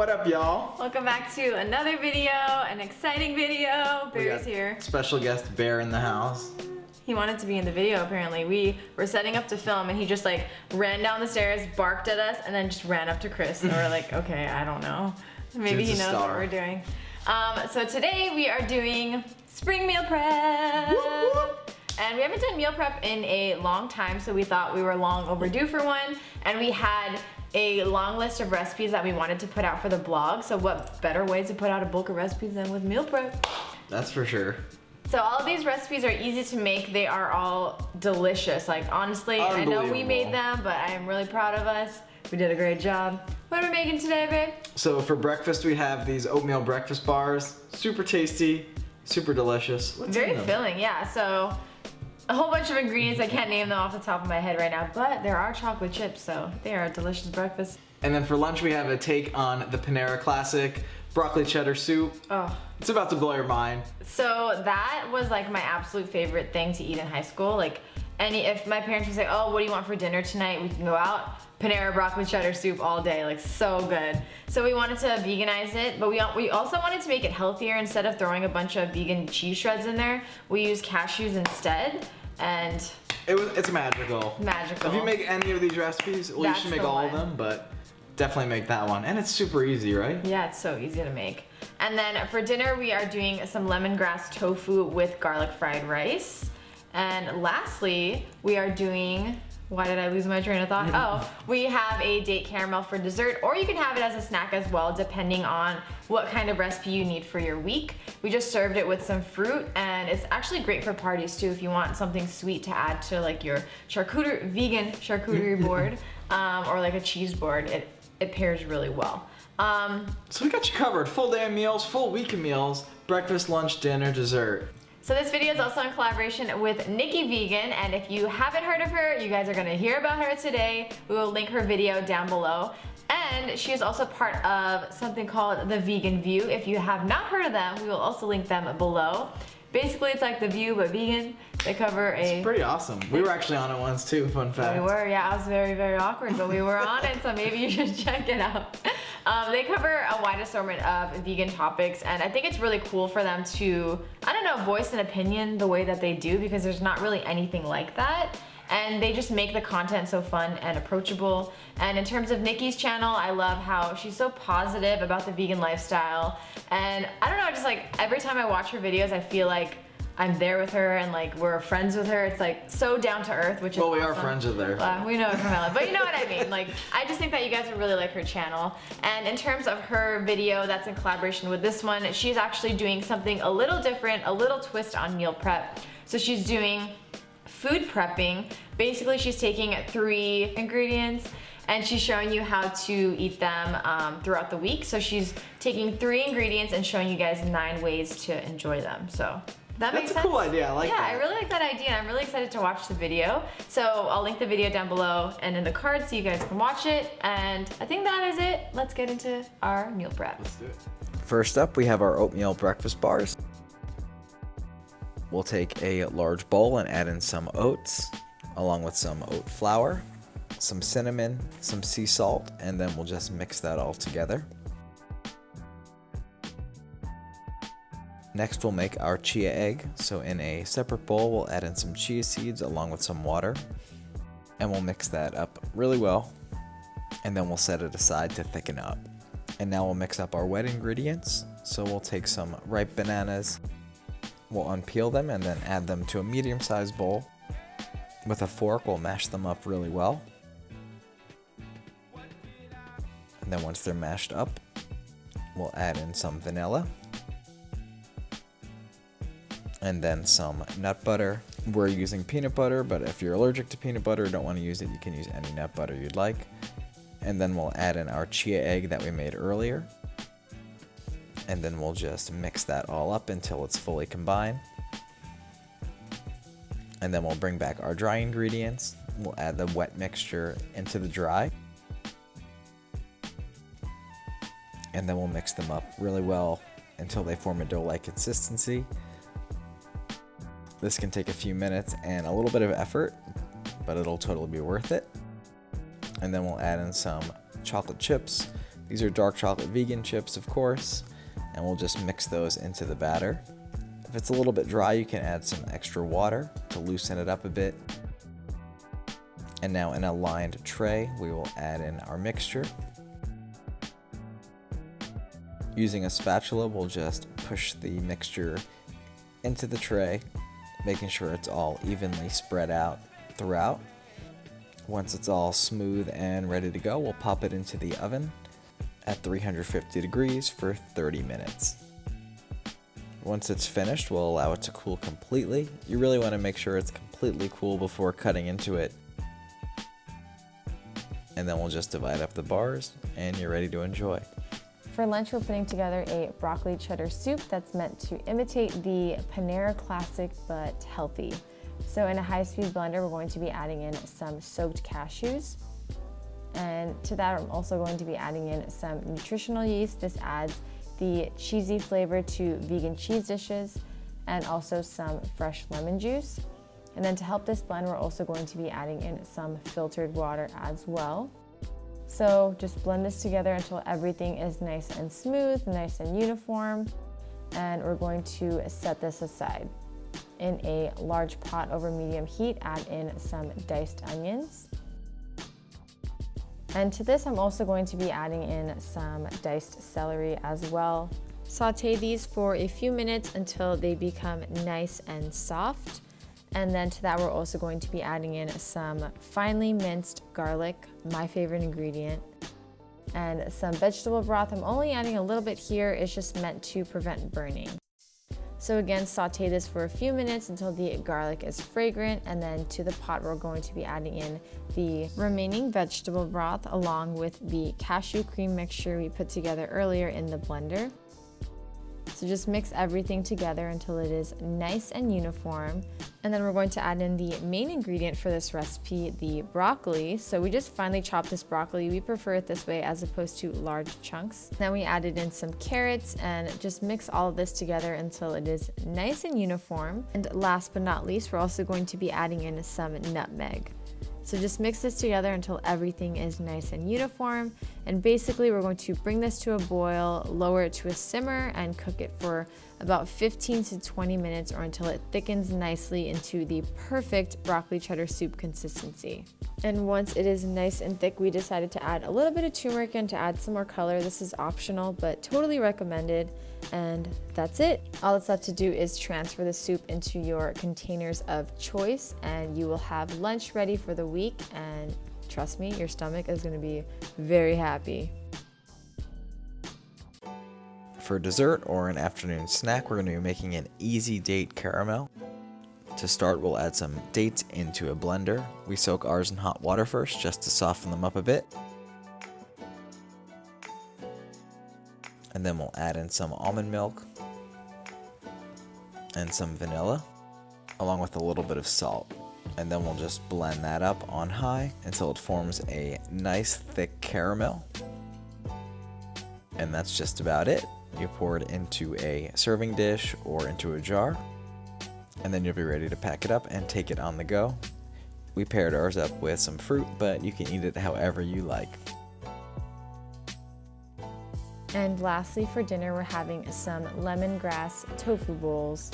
What up, y'all? Welcome back to another video, an exciting video. Barry's here. Special guest Bear in the house. He wanted to be in the video apparently. We were setting up to film and he just like ran down the stairs, barked at us, and then just ran up to Chris. And we're like, okay, I don't know. Maybe he knows what we're doing. So today we are doing spring meal prep. Whoop, whoop. And we haven't done meal prep in a long time, so we thought we were long overdue for one. And we had a long list of recipes that we wanted to put out for the blog. So what better way to put out a bulk of recipes than with meal prep? That's for sure. So all of these recipes are easy to make. They are all delicious. Like honestly, I know we made them, but I am really proud of us. We did a great job. What are we making today, babe? So for breakfast, we have these oatmeal breakfast bars. Super tasty, super delicious. Very filling, yeah. So a whole bunch of ingredients. I can't name them off the top of my head right now, but there are chocolate chips, so they are a delicious breakfast. And then for lunch, we have a take on the Panera classic broccoli cheddar soup. Oh. It's about to blow your mind. So that was like my absolute favorite thing to eat in high school. Like if my parents would say, oh, what do you want for dinner tonight? We can go out. Panera broccoli cheddar soup all day, like so good. So we wanted to veganize it, but we also wanted to make it healthier. Instead of throwing a bunch of vegan cheese shreds in there, we used cashews instead, and it's magical. Magical. If you make any of these recipes, well, you should make all of them, but definitely make that one. And it's super easy, right? Yeah, it's so easy to make. And then for dinner, we are doing some lemongrass tofu with garlic fried rice. And lastly, we are doing, why did I lose my train of thought? Oh, we have a date caramel for dessert, or you can have it as a snack as well, depending on what kind of recipe you need for your week. We just served it with some fruit, and it's actually great for parties too if you want something sweet to add to like your vegan charcuterie board, or like a cheese board. It pairs really well. So we got you covered. Full day of meals, full week of meals, breakfast, lunch, dinner, dessert. So this video is also in collaboration with Nikki Vegan, and if you haven't heard of her, you guys are gonna hear about her today. We will link her video down below. And she is also part of something called The Vegan View. If you have not heard of them, we will also link them below. Basically, it's like The View, but vegan. They cover It's pretty awesome. We were actually on it once too, fun fact. We were, yeah. I was very, very awkward, but we were on it, so maybe you should check it out. They cover a wide assortment of vegan topics, and I think it's really cool for them to, I don't know, voice an opinion the way that they do, because there's not really anything like that. And they just make the content so fun and approachable. And in terms of Nikki's channel, I love how she's so positive about the vegan lifestyle. And I don't know, just like every time I watch her videos, I feel like I'm there with her and like we're friends with her. It's like so down to earth, which is Well, we awesome. are friends with her. We know it from Ellen, but you know what I mean. Like, I just think that you guys would really like her channel. And in terms of her video that's in collaboration with this one, she's actually doing something a little different, a little twist on meal prep. So she's doing food prepping. Basically, she's taking 3 ingredients and she's showing you how to eat them throughout the week. So she's taking 3 ingredients and showing you guys 9 ways to enjoy them. So that makes sense. That's a cool idea. I like that. Yeah, I really like that idea, and I'm really excited to watch the video. So I'll link the video down below and in the card so you guys can watch it. And I think that is it. Let's get into our meal prep. Let's do it. First up, we have our oatmeal breakfast bars. We'll take a large bowl and add in some oats, along with some oat flour, some cinnamon, some sea salt, and then we'll just mix that all together. Next, we'll make our chia egg. So in a separate bowl, we'll add in some chia seeds along with some water, and we'll mix that up really well, and then we'll set it aside to thicken up. And now we'll mix up our wet ingredients. So we'll take some ripe bananas, we'll unpeel them and then add them to a medium-sized bowl. With a fork, we'll mash them up really well. And then once they're mashed up, we'll add in some vanilla. And then some nut butter. We're using peanut butter, but if you're allergic to peanut butter or don't want to use it, you can use any nut butter you'd like. And then we'll add in our chia egg that we made earlier. And then we'll just mix that all up until it's fully combined. And then we'll bring back our dry ingredients. We'll add the wet mixture into the dry. And then we'll mix them up really well until they form a dough-like consistency. This can take a few minutes and a little bit of effort, but it'll totally be worth it. And then we'll add in some chocolate chips, These are dark chocolate vegan chips, of course, and we'll just mix those into the batter. If it's a little bit dry, you can add some extra water to loosen it up a bit. And now in a lined tray, we will add in our mixture. Using a spatula, we'll just push the mixture into the tray, making sure it's all evenly spread out throughout. Once it's all smooth and ready to go, we'll pop it into the oven at 350 degrees for 30 minutes. Once it's finished, we'll allow it to cool completely. You really want to make sure it's completely cool before cutting into it. And then we'll just divide up the bars and you're ready to enjoy. For lunch, we're putting together a broccoli cheddar soup that's meant to imitate the Panera classic, but healthy. So in a high-speed blender, we're going to be adding in some soaked cashews. And to that, I'm also going to be adding in some nutritional yeast. This adds the cheesy flavor to vegan cheese dishes, and also some fresh lemon juice. And then to help this blend, we're also going to be adding in some filtered water as well. So just blend this together until everything is nice and smooth, nice and uniform. And we're going to set this aside. In a large pot over medium heat, add in some diced onions. And to this, I'm also going to be adding in some diced celery as well. Saute these for a few minutes until they become nice and soft. And then to that, we're also going to be adding in some finely minced garlic, my favorite ingredient, and some vegetable broth. I'm only adding a little bit here. It's just meant to prevent burning. So again, saute this for a few minutes until the garlic is fragrant, and then to the pot, we're going to be adding in the remaining vegetable broth along with the cashew cream mixture we put together earlier in the blender. So just mix everything together until it is nice and uniform. And then we're going to add in the main ingredient for this recipe, the broccoli. So we just finely chopped this broccoli. We prefer it this way as opposed to large chunks. Then we added in some carrots and just mix all of this together until it is nice and uniform. And last but not least, we're also going to be adding in some nutmeg. So just mix this together until everything is nice and uniform. And basically we're going to bring this to a boil, lower it to a simmer, and cook it for about 15 to 20 minutes or until it thickens nicely into the perfect broccoli cheddar soup consistency. And once it is nice and thick, we decided to add a little bit of turmeric in to add some more color. This is optional, but totally recommended. And that's it. All that's left to do is transfer the soup into your containers of choice, and you will have lunch ready for the week. And trust me, your stomach is going to be very happy. For dessert or an afternoon snack, we're going to be making an easy date caramel. To start, we'll add some dates into a blender. We soak ours in hot water first just to soften them up a bit. And then we'll add in some almond milk and some vanilla, along with a little bit of salt. And then we'll just blend that up on high until it forms a nice thick caramel. And that's just about it. You pour it into a serving dish or into a jar, and then you'll be ready to pack it up and take it on the go. We paired ours up with some fruit, but you can eat it however you like. And lastly, for dinner, we're having some lemongrass tofu bowls.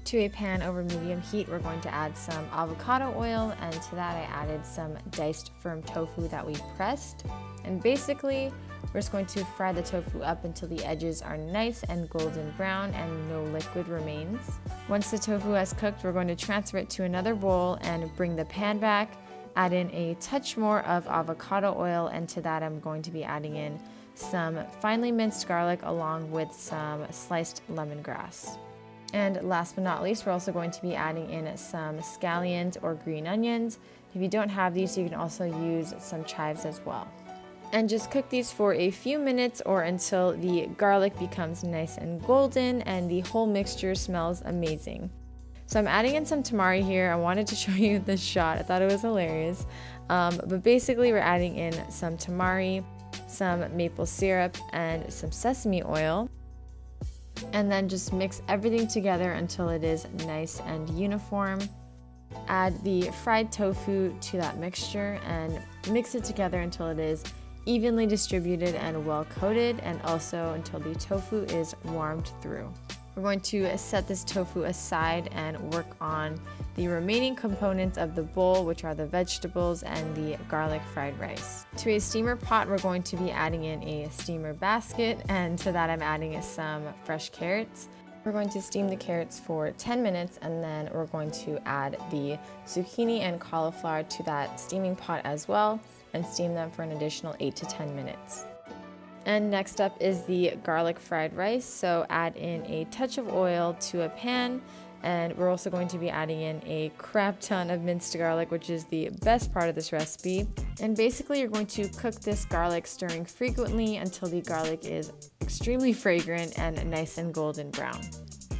To a pan over medium heat, we're going to add some avocado oil, and to that I added some diced firm tofu that we pressed. And basically, we're just going to fry the tofu up until the edges are nice and golden brown and no liquid remains. Once the tofu has cooked, we're going to transfer it to another bowl and bring the pan back, add in a touch more of avocado oil, and to that I'm going to be adding in some finely minced garlic along with some sliced lemongrass. And last but not least, we're also going to be adding in some scallions or green onions. If you don't have these, you can also use some chives as well. And just cook these for a few minutes or until the garlic becomes nice and golden and the whole mixture smells amazing. So I'm adding in some tamari here. I wanted to show you this shot. I thought it was hilarious. But basically we're adding in some tamari, some maple syrup, and some sesame oil. And then just mix everything together until it is nice and uniform. Add the fried tofu to that mixture and mix it together until it is evenly distributed and well coated, and also until the tofu is warmed through. We're going to set this tofu aside and work on the remaining components of the bowl, which are the vegetables and the garlic fried rice. To a steamer pot, we're going to be adding in a steamer basket, and to that I'm adding some fresh carrots. We're going to steam the carrots for 10 minutes, and then we're going to add the zucchini and cauliflower to that steaming pot as well, and steam them for an additional 8 to 10 minutes. And next up is the garlic fried rice. So add in a touch of oil to a pan, and we're also going to be adding in a crap ton of minced garlic, which is the best part of this recipe. And basically you're going to cook this garlic, stirring frequently until the garlic is extremely fragrant and nice and golden brown.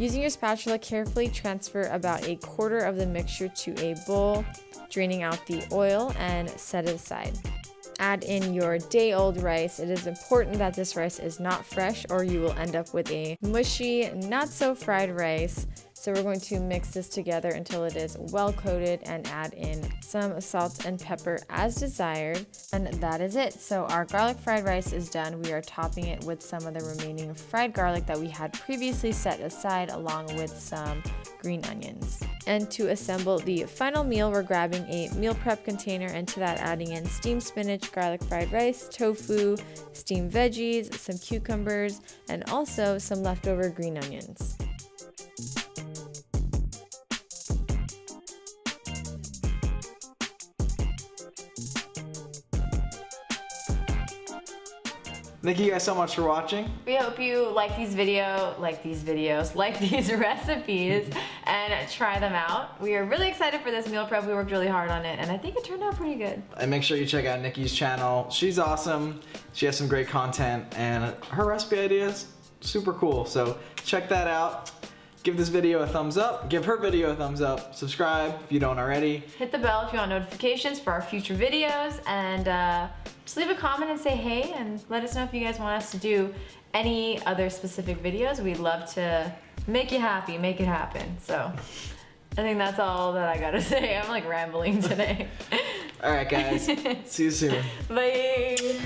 Using your spatula, carefully transfer about a quarter of the mixture to a bowl, draining out the oil, and set it aside. Add in your day-old rice. It is important that this rice is not fresh, or you will end up with a mushy, not so fried rice. So we're going to mix this together until it is well coated, and add in some salt and pepper as desired. And that is it. So our garlic fried rice is done. We are topping it with some of the remaining fried garlic that we had previously set aside, along with some green onions. And to assemble the final meal, we're grabbing a meal prep container, and to that adding in steamed spinach, garlic fried rice, tofu, steamed veggies, some cucumbers, and also some leftover green onions. Thank you guys so much for watching. We hope you like these recipes, and try them out. We are really excited for this meal prep. We worked really hard on it, and I think it turned out pretty good. And make sure you check out Nikki's channel. She's awesome. She has some great content, and her recipe ideas, super cool. So check that out. Give this video a thumbs up. Give her video a thumbs up. Subscribe if you don't already. Hit the bell if you want notifications for our future videos, and just leave a comment and say hey, and let us know if you guys want us to do any other specific videos. We'd love to make you happy, make it happen. So I think that's all that I gotta say. I'm like rambling today. All right, guys. See you soon. Bye.